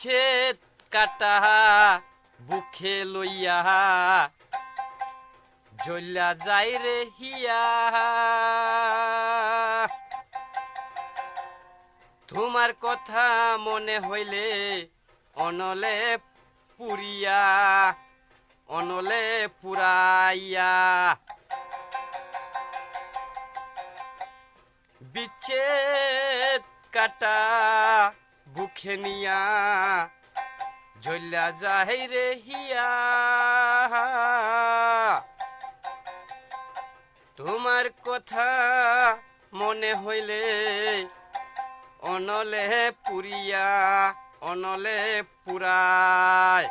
বিচ্ছেদ কাটা বুকে লইয়া জ্বলা যাই রে হিয়া তোমার কথা মনে হইলে অনলে পুরিয়া অনলে পুরাইয়া বিচ্ছেদ কাটা বুকে নিয়া জ্বলা যাই রে হিয়া তোমার কথা মনে হইলে অনলে পুরিয়া অনলে পুরায়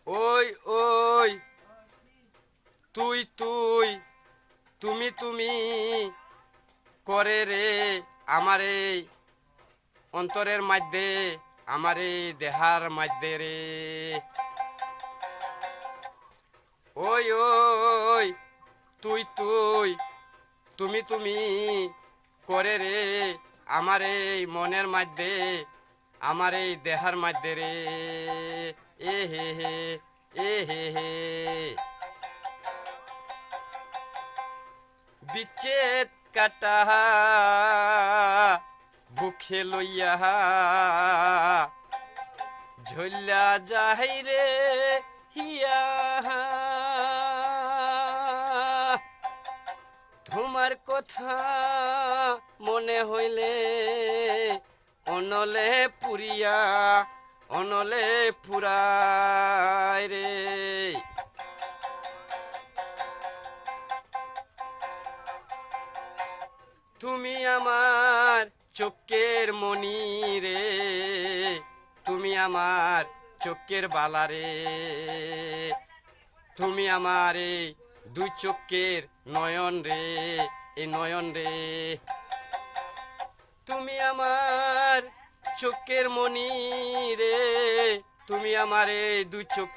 ওই ওই তুই তুই তুমি তুমি করে রে আমার এই অন্তরের মধ্যে আমার এই দেহার মধ্যে রে ওই ওই তুই তুই তুমি তুমি করে রে আমার এই মনের মধ্যে আমার এই দেহার মধ্যে রে এ হে হে এ হে হে বিচ্ছেদ কাটা বুকে লইয়া ঝুল্লা যাই রে হিয়া তোমার কথা মনে হইলে অনলে পুরিয়া অনলে পুরায় রে তুমি আমার চোখের মনি রে তুমি আমার চোখের বালা রে তুমি আমার এই দুই চোখের নয়ন রে এই নয়ন রে তুমি আমার চোখের মনি রে তুমি আমার এই দুই চোখের